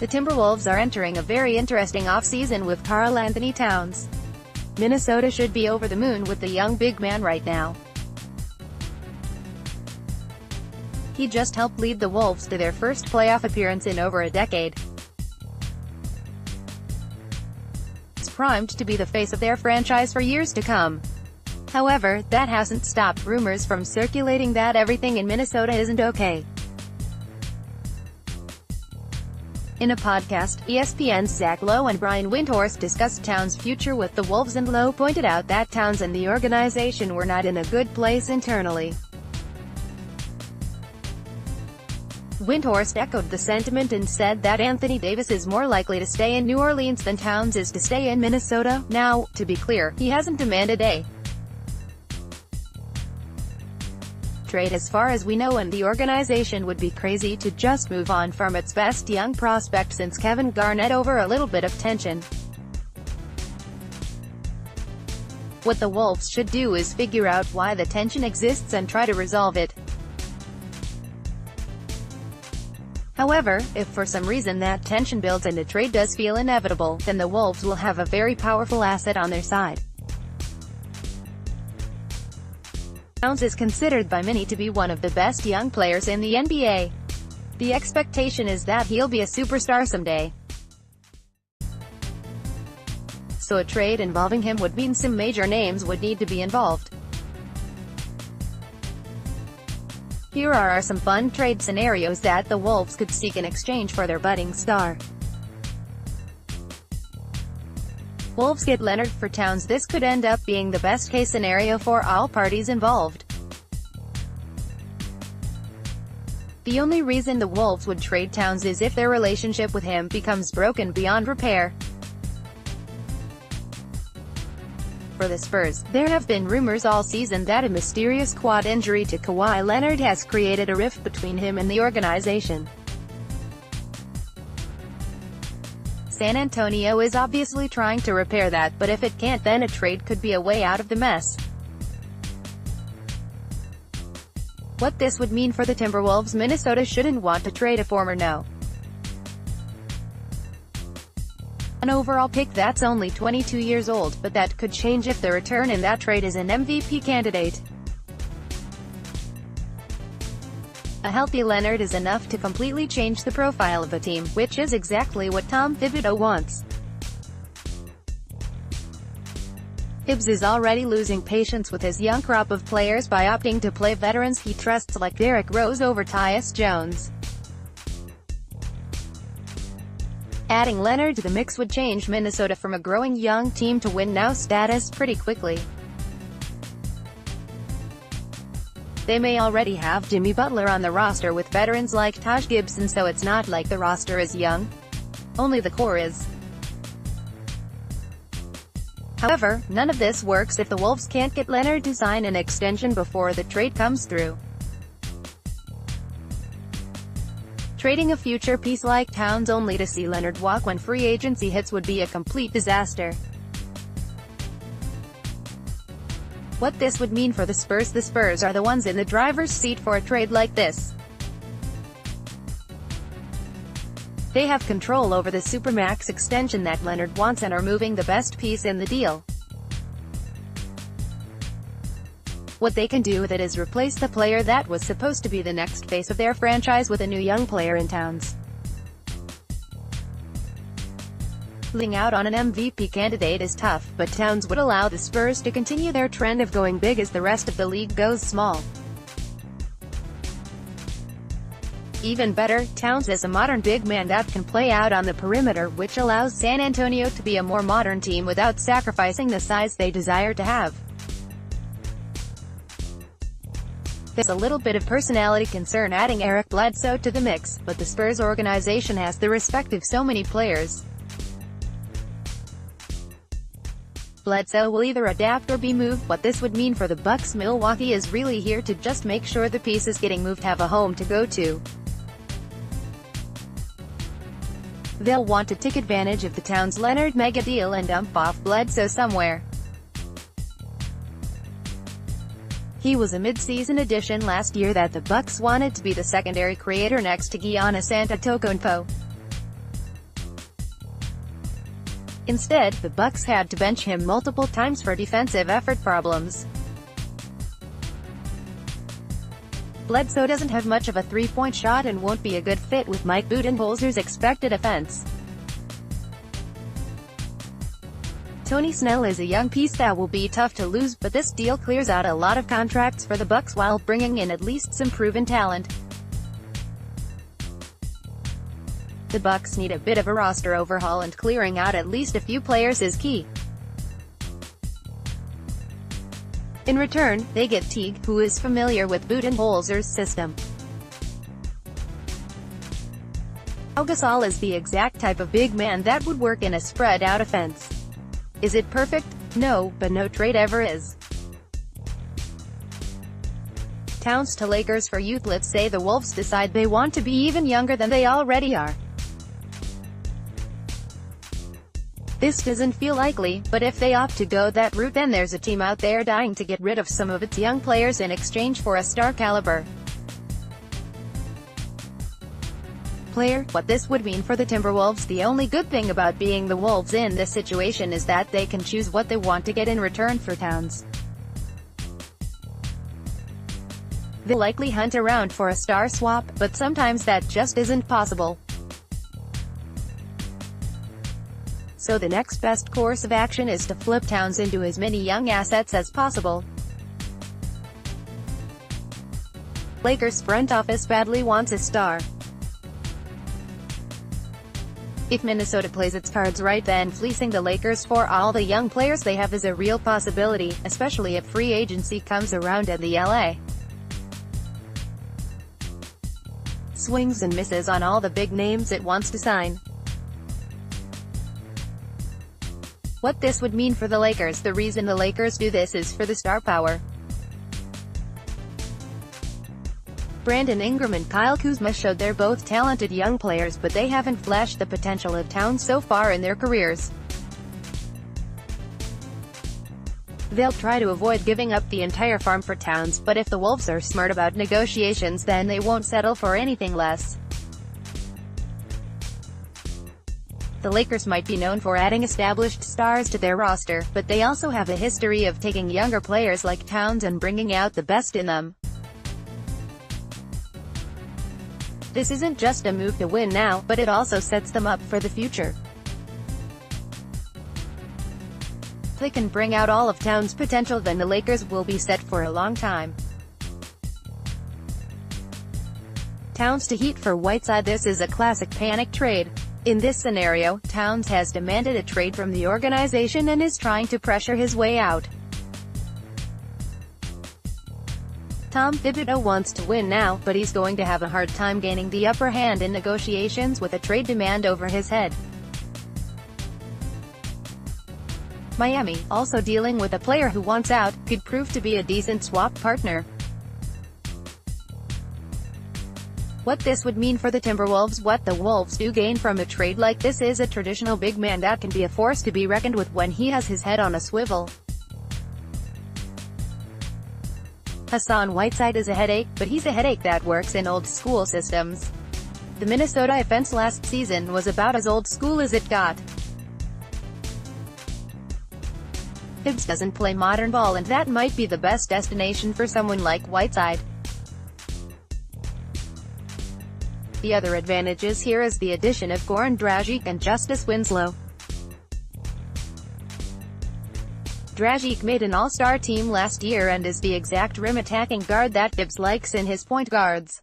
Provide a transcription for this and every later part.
The Timberwolves are entering a very interesting offseason with Karl-Anthony Towns. Minnesota should be over the moon with the young big man right now. He just helped lead the Wolves to their first playoff appearance in over a decade. He's primed to be the face of their franchise for years to come. However, that hasn't stopped rumors from circulating that everything in Minnesota isn't okay. In a podcast, ESPN's Zach Lowe and Brian Windhorst discussed Towns' future with the Wolves, and Lowe pointed out that Towns and the organization were not in a good place internally. Windhorst echoed the sentiment and said that Anthony Davis is more likely to stay in New Orleans than Towns is to stay in Minnesota. Now, to be clear, he hasn't demanded a trade as far as we know, and the organization would be crazy to just move on from its best young prospect since Kevin Garnett over a little bit of tension. What the Wolves should do is figure out why the tension exists and try to resolve it. However, if for some reason that tension builds and a trade does feel inevitable, then the Wolves will have a very powerful asset on their side. Towns is considered by many to be one of the best young players in the NBA. The expectation is that he'll be a superstar someday. So a trade involving him would mean some major names would need to be involved. Here are some fun trade scenarios that the Wolves could seek in exchange for their budding star. Wolves get Leonard for Towns. This could end up being the best-case scenario for all parties involved. The only reason the Wolves would trade Towns is if their relationship with him becomes broken beyond repair. For the Spurs, there have been rumors all season that a mysterious quad injury to Kawhi Leonard has created a rift between him and the organization. San Antonio is obviously trying to repair that, but if it can't, then a trade could be a way out of the mess. What this would mean for the Timberwolves: Minnesota shouldn't want to trade a former an overall pick that's only 22 years old, but that could change if the return in that trade is an MVP candidate. A healthy Leonard is enough to completely change the profile of a team, which is exactly what Tom Thibodeau wants. Tibbs is already losing patience with his young crop of players by opting to play veterans he trusts like Derrick Rose over Tyus Jones. Adding Leonard to the mix would change Minnesota from a growing young team to win-now status pretty quickly. They may already have Jimmy Butler on the roster with veterans like Taj Gibson, so it's not like the roster is young. Only the core is. However, none of this works if the Wolves can't get Leonard to sign an extension before the trade comes through. Trading a future piece like Towns only to see Leonard walk when free agency hits would be a complete disaster. What this would mean for the Spurs: the Spurs are the ones in the driver's seat for a trade like this. They have control over the supermax extension that Leonard wants and are moving the best piece in the deal. What they can do with it is replace the player that was supposed to be the next face of their franchise with a new young player in Towns. Losing out on an MVP candidate is tough, but Towns would allow the Spurs to continue their trend of going big as the rest of the league goes small. Even better, Towns is a modern big man that can play out on the perimeter, which allows San Antonio to be a more modern team without sacrificing the size they desire to have. There's a little bit of personality concern adding Eric Bledsoe to the mix, but the Spurs organization has the respect of so many players. Bledsoe will either adapt or be moved. What this would mean for the Bucks: Milwaukee is really here to just make sure the pieces getting moved have a home to go to. They'll want to take advantage of the Towns-Leonard mega deal and dump off Bledsoe somewhere. He was a mid-season addition last year that the Bucks wanted to be the secondary creator next to Giannis Antetokounmpo. Instead, the Bucks had to bench him multiple times for defensive effort problems. Bledsoe doesn't have much of a three-point shot and won't be a good fit with Mike Budenholzer's expected offense. Tony Snell is a young piece that will be tough to lose, but this deal clears out a lot of contracts for the Bucks while bringing in at least some proven talent. The Bucks need a bit of a roster overhaul, and clearing out at least a few players is key. In return, they get Teague, who is familiar with Budenholzer's system. Pau Gasol is the exact type of big man that would work in a spread-out offense. Is it perfect? No, but no trade ever is. Towns to Lakers for youth. Let's say the Wolves decide they want to be even younger than they already are. This doesn't feel likely, but if they opt to go that route, then there's a team out there dying to get rid of some of its young players in exchange for a star-caliber player. What this would mean for the Timberwolves: the only good thing about being the Wolves in this situation is that they can choose what they want to get in return for Towns. They'll likely hunt around for a star swap, but sometimes that just isn't possible. So the next best course of action is to flip Towns into as many young assets as possible. Lakers front office badly wants a star. If Minnesota plays its cards right, then fleecing the Lakers for all the young players they have is a real possibility, especially if free agency comes around and the LA swings and misses on all the big names it wants to sign. What this would mean for the Lakers: the reason the Lakers do this is for the star power. Brandon Ingram and Kyle Kuzma showed they're both talented young players, but they haven't flashed the potential of Towns so far in their careers. They'll try to avoid giving up the entire farm for Towns, but if the Wolves are smart about negotiations, then they won't settle for anything less. The Lakers might be known for adding established stars to their roster, but they also have a history of taking younger players like Towns and bringing out the best in them. This isn't just a move to win now, but it also sets them up for the future. If they can bring out all of Towns' potential, then the Lakers will be set for a long time. Towns to Heat for Whiteside. This is a classic panic trade. In this scenario, Towns has demanded a trade from the organization and is trying to pressure his way out. Tom Thibodeau wants to win now, but he's going to have a hard time gaining the upper hand in negotiations with a trade demand over his head. Miami, also dealing with a player who wants out, could prove to be a decent swap partner. What this would mean for the Timberwolves: what the Wolves do gain from a trade like this is a traditional big man that can be a force to be reckoned with when he has his head on a swivel. Hassan Whiteside is a headache, but he's a headache that works in old-school systems. The Minnesota offense last season was about as old-school as it got. Tibbs doesn't play modern ball, and that might be the best destination for someone like Whiteside. The other advantages here is the addition of Goran Dragic and Justice Winslow. Dragic made an all-star team last year and is the exact rim-attacking guard that Tibbs likes in his point guards.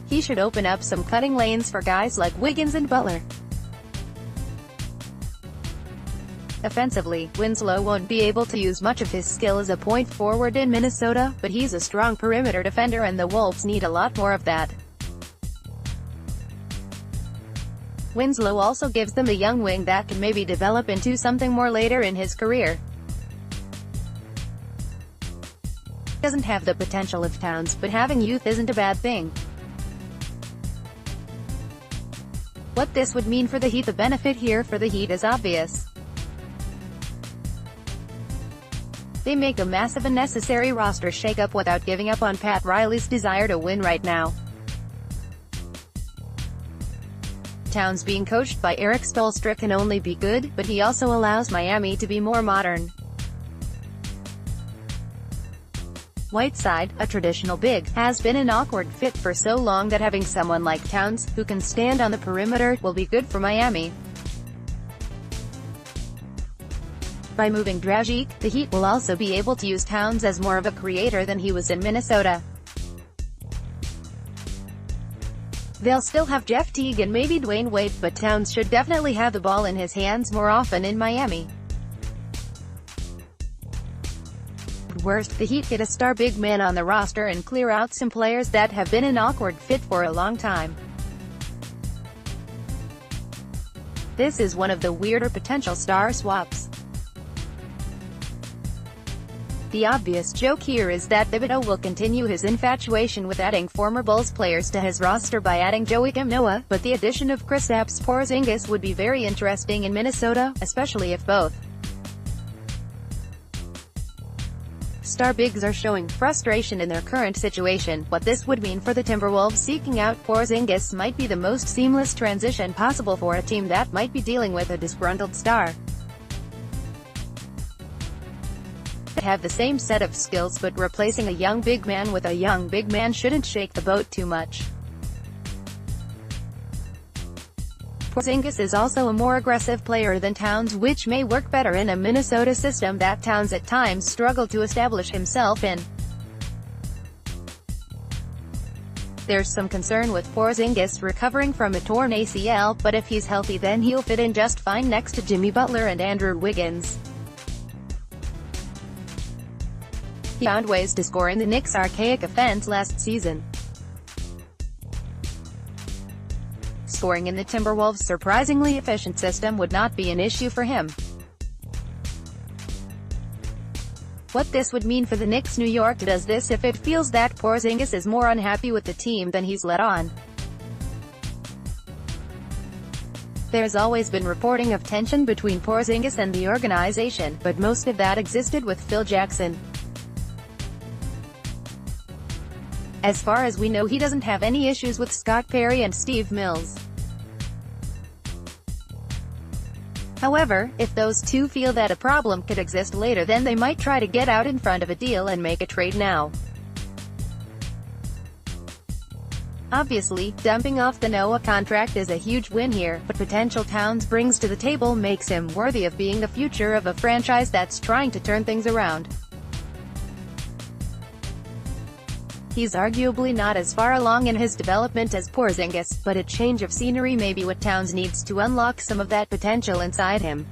He should open up some cutting lanes for guys like Wiggins and Butler. Offensively, Winslow won't be able to use much of his skill as a point forward in Minnesota, but he's a strong perimeter defender and the Wolves need a lot more of that. Winslow also gives them a young wing that can maybe develop into something more later in his career. He doesn't have the potential of Towns, but having youth isn't a bad thing. What this would mean for the Heat: the benefit here for the Heat is obvious. They make a massive unnecessary roster shakeup without giving up on Pat Riley's desire to win right now. Towns being coached by Eric Spoelstra can only be good, but he also allows Miami to be more modern. Whiteside, a traditional big, has been an awkward fit for so long that having someone like Towns, who can stand on the perimeter, will be good for Miami. By moving Dragic, the Heat will also be able to use Towns as more of a creator than he was in Minnesota. They'll still have Jeff Teague and maybe Dwayne Wade, but Towns should definitely have the ball in his hands more often in Miami. At worst, the Heat get a star big man on the roster and clear out some players that have been an awkward fit for a long time. This is one of the weirder potential star swaps. The obvious joke here is that Thibodeau will continue his infatuation with adding former Bulls players to his roster by adding Joakim Noah, but the addition of Kristaps Porzingis would be very interesting in Minnesota, especially if both star bigs are showing frustration in their current situation. What this would mean for the Timberwolves seeking out Porzingis might be the most seamless transition possible for a team that might be dealing with a disgruntled star. Have the same set of skills, but replacing a young big man with a young big man shouldn't shake the boat too much. Porzingis is also a more aggressive player than Towns, which may work better in a Minnesota system that Towns at times struggled to establish himself in. There's some concern with Porzingis recovering from a torn ACL, but if he's healthy then he'll fit in just fine next to Jimmy Butler and Andrew Wiggins. He found ways to score in the Knicks' archaic offense last season. Scoring in the Timberwolves' surprisingly efficient system would not be an issue for him. What this would mean for the Knicks: New York does this if it feels that Porzingis is more unhappy with the team than he's let on. There's always been reporting of tension between Porzingis and the organization, but most of that existed with Phil Jackson. As far as we know, he doesn't have any issues with Scott Perry and Steve Mills. However, if those two feel that a problem could exist later, then they might try to get out in front of a deal and make a trade now. Obviously, dumping off the Noah contract is a huge win here, but potential Towns brings to the table makes him worthy of being the future of a franchise that's trying to turn things around. He's arguably not as far along in his development as Porzingis, but a change of scenery may be what Towns needs to unlock some of that potential inside him.